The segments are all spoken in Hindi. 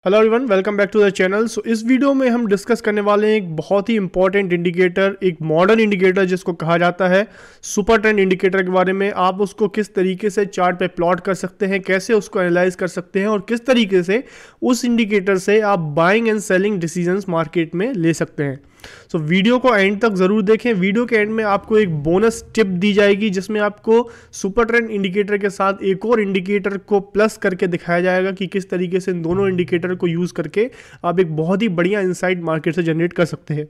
Hello everyone, welcome back to the channel. So इस वीडियो में हम डिस्कस करने वाले हैं एक बहुत ही इंपॉर्टेंट इंडिकेटर, एक मॉडर्न इंडिकेटर जिसको कहा जाता है सुपर ट्रेंड इंडिकेटर के बारे में। आप उसको किस तरीके से चार्ट पे प्लॉट कर सकते हैं, कैसे उसको एनालाइज कर सकते हैं और किस तरीके से उस इंडिकेटर से आप buying and selling decisions market में ले सकते हैं। सो वीडियो को एंड तक ज़रूर देखें। वीडियो के एंड में आपको एक बोनस टिप दी जाएगी जिसमें आपको सुपर ट्रेंड इंडिकेटर के साथ एक और इंडिकेटर को प्लस करके दिखाया जाएगा कि किस तरीके से इन दोनों इंडिकेटर को यूज़ करके आप एक बहुत ही बढ़िया इनसाइट मार्केट से जनरेट कर सकते हैं।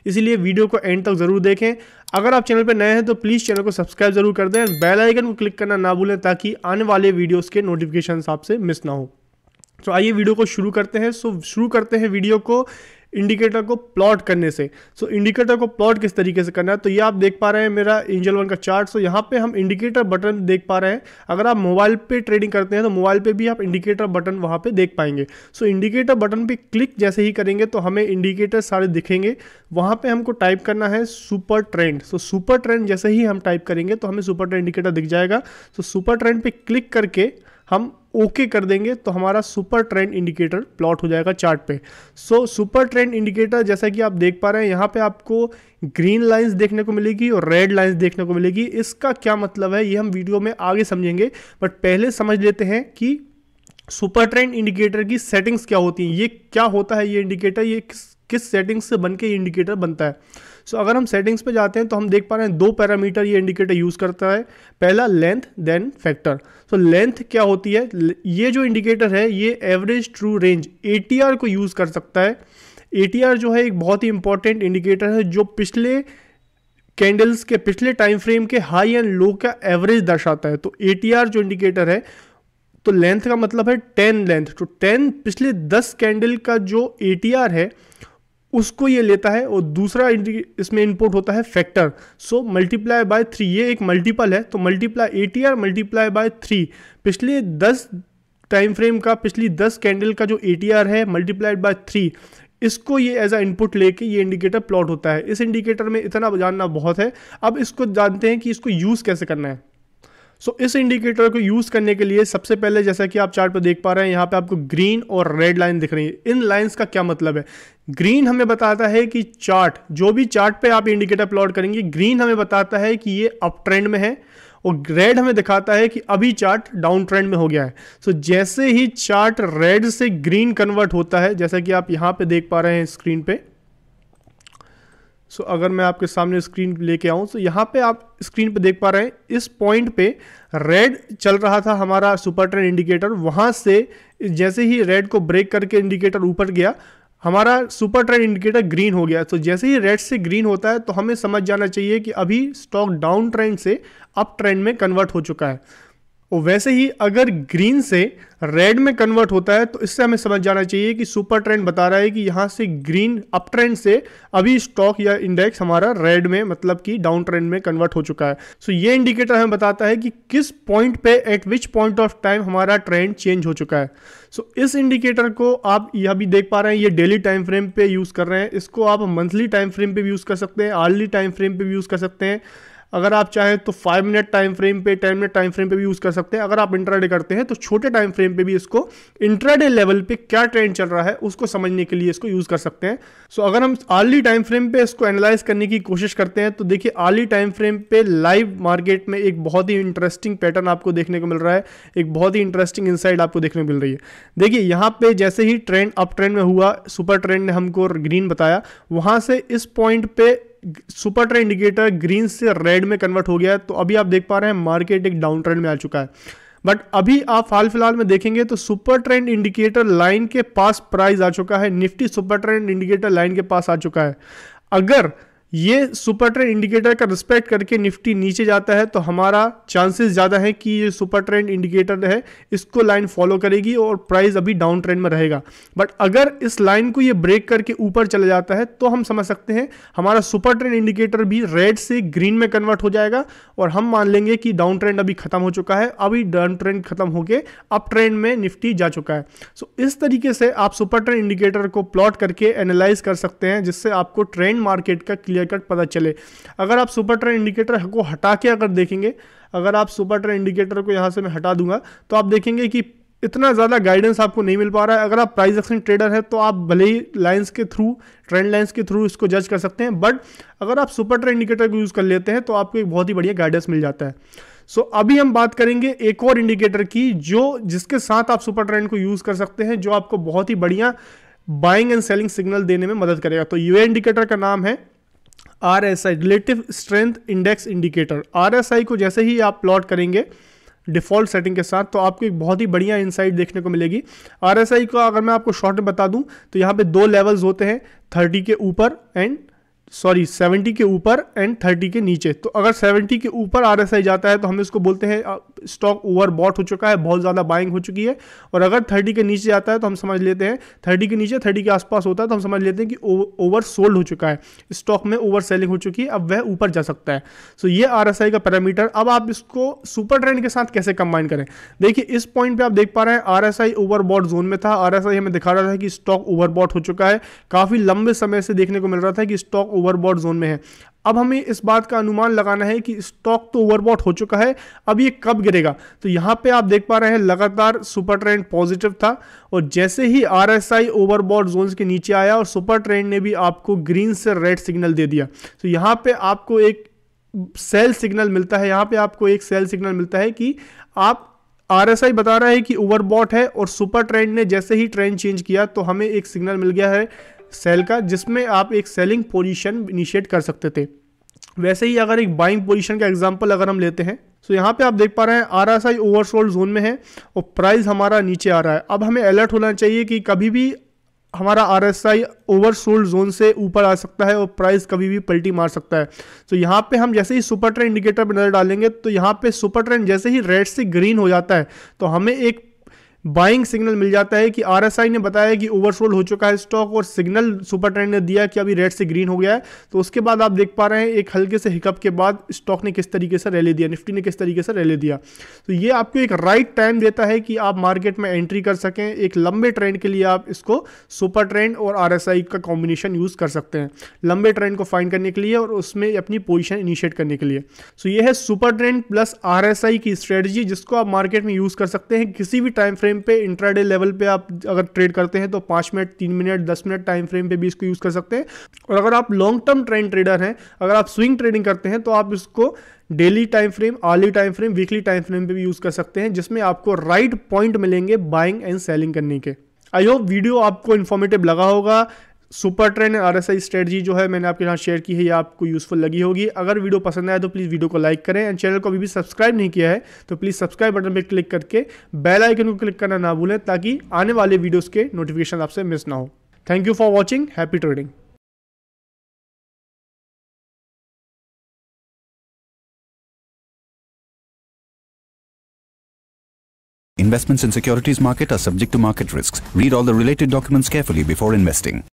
इसीलिए वीडियो को एंड तक ज़रूर देखें। अगर आप चैनल पर नए हैं तो प्लीज़ चैनल को सब्सक्राइब जरूर कर दें, बेल आइकन को क्लिक करना ना भूलें ताकि आने वाले वीडियोज़ के नोटिफिकेशन आपसे मिस ना हो। तो आइए वीडियो को शुरू करते हैं। शुरू करते हैं वीडियो को इंडिकेटर को प्लॉट करने से। इंडिकेटर को प्लॉट किस तरीके से करना है, तो ये आप देख पा रहे हैं मेरा एंजल वन का चार्ट। यहाँ पे हम इंडिकेटर बटन देख पा रहे हैं। अगर आप मोबाइल पे ट्रेडिंग करते हैं तो मोबाइल पे भी आप इंडिकेटर बटन वहाँ पे देख पाएंगे। इंडिकेटर बटन पे क्लिक जैसे ही करेंगे तो हमें इंडिकेटर सारे दिखेंगे। वहाँ पे हमको टाइप करना है सुपर ट्रेंड। सुपर ट्रेंड जैसे ही हम टाइप करेंगे तो हमें सुपर ट्रेंड इंडिकेटर दिख जाएगा। सुपर ट्रेंड पे क्लिक करके हम ओके कर देंगे तो हमारा सुपर ट्रेंड इंडिकेटर प्लॉट हो जाएगा चार्ट पे। सुपर ट्रेंड इंडिकेटर जैसा कि आप देख पा रहे हैं, यहाँ पे आपको ग्रीन लाइंस देखने को मिलेगी और रेड लाइंस देखने को मिलेगी। इसका क्या मतलब है ये हम वीडियो में आगे समझेंगे, बट पहले समझ लेते हैं कि सुपर ट्रेंड इंडिकेटर की सेटिंग्स क्या होती हैं। ये क्या होता है ये इंडिकेटर, ये किस सेटिंग्स से बन के इंडिकेटर बनता है। अगर हम सेटिंग्स पे जाते हैं तो हम देख पा रहे हैं दो पैरामीटर ये इंडिकेटर यूज़ करता है। पहला लेंथ, देन फैक्टर। लेंथ क्या होती है, ये जो इंडिकेटर है ये एवरेज ट्रू रेंज ATR को यूज़ कर सकता है। ATR जो है एक बहुत ही इंपॉर्टेंट इंडिकेटर है जो पिछले कैंडल्स के पिछले टाइम फ्रेम के हाई एंड लो का एवरेज दर्शाता है। तो ATR जो इंडिकेटर है, तो लेंथ का मतलब है 10 लेंथ। तो 10 पिछले 10 कैंडल का जो ATR है उसको ये लेता है। और दूसरा इसमें इनपुट होता है फैक्टर। मल्टीप्लाई बाय 3, ये एक मल्टीपल है। तो मल्टीप्लाई ATR मल्टीप्लाई बाय 3, पिछले 10 टाइम फ्रेम का पिछली 10 कैंडल का जो ATR है मल्टीप्लाइड बाय 3, इसको ये एज अ इनपुट लेके ये इंडिकेटर प्लॉट होता है। इस इंडिकेटर में इतना जानना बहुत है। अब इसको जानते हैं कि इसको यूज़ कैसे करना है। इस इंडिकेटर को यूज़ करने के लिए सबसे पहले जैसा कि आप चार्ट पर देख पा रहे हैं, यहाँ पे आपको ग्रीन और रेड लाइन दिख रही है। इन लाइंस का क्या मतलब है, ग्रीन हमें बताता है कि चार्ट, जो भी चार्ट पे आप इंडिकेटर प्लॉट करेंगे, ग्रीन हमें बताता है कि ये अप ट्रेंड में है और रेड हमें दिखाता है कि अभी चार्ट डाउन ट्रेंड में हो गया है। जैसे ही चार्ट रेड से ग्रीन कन्वर्ट होता है, जैसा कि आप यहाँ पे देख पा रहे हैं स्क्रीन पे। अगर मैं आपके सामने स्क्रीन लेके आऊँ तो यहाँ पे आप स्क्रीन पे देख पा रहे हैं इस पॉइंट पे रेड चल रहा था हमारा सुपर ट्रेंड इंडिकेटर। वहाँ से जैसे ही रेड को ब्रेक करके इंडिकेटर ऊपर गया, हमारा सुपर ट्रेंड इंडिकेटर ग्रीन हो गया। जैसे ही रेड से ग्रीन होता है तो हमें समझ जाना चाहिए कि अभी स्टॉक डाउन ट्रेंड से अप ट्रेंड में कन्वर्ट हो चुका है। और वैसे ही अगर ग्रीन से रेड में कन्वर्ट होता है तो इससे हमें समझ जाना चाहिए कि सुपर ट्रेंड बता रहा है कि यहाँ से ग्रीन अप ट्रेंड से अभी स्टॉक या इंडेक्स हमारा रेड में, मतलब कि डाउन ट्रेंड में कन्वर्ट हो चुका है। ये इंडिकेटर हमें बताता है कि किस पॉइंट पे, eight which point of time हमारा ट्रेंड चेंज हो चुका है। इस इंडिकेटर को आप यह भी देख पा रहे हैं, ये डेली टाइम फ्रेम पे यूज़ कर रहे हैं। इसको आप मंथली टाइम फ्रेम पे भी यूज़ कर सकते हैं, आर्ली टाइम फ्रेम पे भी यूज़ कर सकते हैं। अगर आप चाहें तो 5 मिनट टाइम फ्रेम पे, 10 मिनट टाइम फ्रेम पे भी यूज़ कर सकते हैं। अगर आप इंट्राडे करते हैं तो छोटे टाइम फ्रेम पे भी इसको इंट्राडे लेवल पे क्या ट्रेंड चल रहा है उसको समझने के लिए इसको यूज़ कर सकते हैं। अगर हम आर्ली टाइम फ्रेम पे इसको एनालाइज करने की कोशिश करते हैं तो देखिए आर्ली टाइम फ्रेम पे लाइव मार्केट में एक बहुत ही इंटरेस्टिंग पैटर्न आपको देखने को मिल रहा है, एक बहुत ही इंटरेस्टिंग इनसाइट आपको देखने को मिल रही है। देखिए यहाँ पे जैसे ही ट्रेंड अप ट्रेंड में हुआ, सुपर ट्रेंड ने हमको ग्रीन बताया, वहाँ से इस पॉइंट पे सुपर ट्रेंड इंडिकेटर ग्रीन से रेड में कन्वर्ट हो गया है। तो अभी आप देख पा रहे हैं मार्केट एक डाउन ट्रेंड में आ चुका है। बट अभी आप हाल फिलहाल में देखेंगे तो सुपर ट्रेंड इंडिकेटर लाइन के पास प्राइस आ चुका है। Nifty super trend indicator line के पास आ चुका है। अगर ये सुपर ट्रेंड इंडिकेटर का रिस्पेक्ट करके निफ्टी नीचे जाता है तो हमारा चांसेस ज़्यादा है कि ये सुपर ट्रेंड इंडिकेटर है इसको लाइन फॉलो करेगी और प्राइस अभी डाउन ट्रेंड में रहेगा। बट अगर इस लाइन को ये ब्रेक करके ऊपर चला जाता है तो हम समझ सकते हैं हमारा सुपर ट्रेंड इंडिकेटर भी रेड से ग्रीन में कन्वर्ट हो जाएगा और हम मान लेंगे कि डाउन ट्रेंड अभी खत्म हो चुका है। अभी डाउन ट्रेंड खत्म होकर अप ट्रेंड में निफ्टी जा चुका है। इस तरीके से आप सुपर ट्रेंड इंडिकेटर को प्लॉट करके एनालाइज कर सकते हैं, जिससे आपको ट्रेंड मार्केट का क्लियर कट पता चले। अगर आप सुपर ट्रेंड इंडिकेटर को हटा के अगर देखेंगे, अगर आप सुपर ट्रेंड इंडिकेटर को यहां से मैं हटा दूंगा तो आप देखेंगे कि इतना ज़्यादा गाइडेंस आपको नहीं मिल पा रहा है। अगर आप प्राइस एक्शन ट्रेडर है तो आप भले ही लाइंस के थ्रू, ट्रेंड लाइंस के थ्रू इसको जज कर सकते हैं, बट अगर आप सुपर ट्रेंड इंडिकेटर को यूज़ कर लेते हैं तो आपको एक बहुत ही बढ़िया गाइडेंस मिल जाता है। सो अभी हम बात करेंगे एक और इंडिकेटर की जिसके साथ आप सुपर ट्रेंड को यूज़ कर सकते हैं, जो आपको बहुत ही बढ़िया बाइंग एंड सेलिंग सिग्नल देने में मदद करेगा। तो ये इंडिकेटर का नाम है RSI, relative strength index indicator. RSI को जैसे ही आप प्लॉट करेंगे डिफ़ॉल्ट सेटिंग के साथ तो आपको एक बहुत ही बढ़िया इंसाइट देखने को मिलेगी। RSI का अगर मैं आपको शॉर्ट में बता दूं तो यहाँ पे 2 लेवल्स होते हैं, 70 के ऊपर एंड 70 के ऊपर एंड 30 के नीचे। तो अगर 70 के ऊपर RSI जाता है तो हम इसको बोलते हैं स्टॉक ओवर बॉट हो चुका है, बहुत ज़्यादा बाइंग हो चुकी है। और अगर 30 के नीचे जाता है तो हम समझ लेते हैं 30 के नीचे, 30 के आसपास होता है तो हम समझ लेते हैं कि ओवर सोल्ड हो चुका है, स्टॉक में ओवर सेलिंग हो चुकी है, अब वह ऊपर जा सकता है। सो ये RSI का पैरामीटर। अब आप इसको सुपर ट्रेंड के साथ कैसे कंबाइन करें, देखिए इस पॉइंट पे आप देख पा रहे हैं RSI ओवरबॉट जोन में था। RSI हमें दिखा रहा था कि स्टॉक ओवरबॉट हो चुका है, काफ़ी लंबे समय से देखने को मिल रहा था कि स्टॉक ओवरबॉट जोन में है। अब हमें इस बात का अनुमान लगाना है कि स्टॉक तो ओवरबॉट हो चुका है, अब ये कब गिरेगा। तो यहां पे आप देख पा रहे हैं लगातार सुपर ट्रेंड पॉजिटिव था और जैसे ही RSI ओवरबॉट जोन्स के नीचे आया और सुपर ट्रेंड ने भी आपको ग्रीन से रेड सिग्नल दे दिया, तो यहां पे आपको एक सेल सिग्नल मिलता है। यहां पे आपको एक सेल सिग्नल मिलता है कि आप RSI बता रहा है कि ओवरबॉट है और सुपर ट्रेंड ने जैसे ही ट्रेंड चेंज किया तो हमें एक सिग्नल मिल गया है सेल का, जिसमें आप एक सेलिंग पोजीशन इनिशिएट कर सकते थे। वैसे ही अगर एक बाइंग पोजीशन का एग्जांपल अगर हम लेते हैं तो यहाँ पे आप देख पा रहे हैं RSI ओवरसोल्ड जोन में है और प्राइस हमारा नीचे आ रहा है। अब हमें अलर्ट होना चाहिए कि कभी भी हमारा RSI ओवरसोल्ड जोन से ऊपर आ सकता है और प्राइस कभी भी पलटी मार सकता है। तो यहाँ पे हम जैसे ही सुपर ट्रेंड इंडिकेटर पर नजर डालेंगे तो यहाँ पे सुपर ट्रेंड जैसे ही रेड से ग्रीन हो जाता है तो हमें एक बाइंग सिग्नल मिल जाता है कि RSI ने बताया कि ओवरसोल्ड हो चुका है स्टॉक और सिग्नल सुपर ट्रेंड ने दिया कि अभी रेड से ग्रीन हो गया है। तो उसके बाद आप देख पा रहे हैं एक हल्के से हिकअप के बाद स्टॉक ने किस तरीके से रैली दिया, निफ्टी ने किस तरीके से रैली दिया। तो ये आपको एक राइट टाइम देता है कि आप मार्केट में एंट्री कर सकें। एक लंबे ट्रेंड के लिए आप इसको सुपर ट्रेंड और RSI का कॉम्बिनेशन यूज कर सकते हैं लंबे ट्रेंड को फाइंड करने के लिए और उसमें अपनी पोजिशन इनिशिएट करने के लिए। सो ये है सुपर ट्रेंड प्लस RSI की स्ट्रेटजी, जिसको आप मार्केट में यूज कर सकते हैं किसी भी टाइम फ्रेम पे। इंट्राडे लेवल पे आप अगर ट्रेड करते हैं तो 5 minute, 3 minute, 10 minute time frame पे भी इसको यूज कर सकते हैं। और अगर आप लॉन्ग टर्म ट्रेंड ट्रेडर हैं, अगर आप स्विंग ट्रेडिंग करते हैं तो आप इसको daily time frame, hourly time frame, weekly time frame पे भी यूज कर सकते हैं, जिसमें आपको राइट पॉइंट मिलेंगे बाइंग एंड सेलिंग करने के। आई होप वीडियो आपको इन्फॉर्मेटिव लगा होगा। सुपर ट्रेंड और RSI स्ट्रेटजी जो है मैंने आपके साथ शेयर की है, ये आपको यूजफुल लगी होगी। अगर वीडियो पसंद आया तो प्लीज़ वीडियो को लाइक करें एंड चैनल को अभी भी सब्सक्राइब नहीं किया है तो प्लीज़ सब्सक्राइब बटन पर क्लिक करके बेल आइकन को क्लिक करना ना भूलें ताकि आने वाले वीडियोज़ के नोटिफिकेशन आपसे मिस ना हो। Thank you for watching, happy trading. Investments in securities market are subject to market risks. Read all the related documents carefully before investing.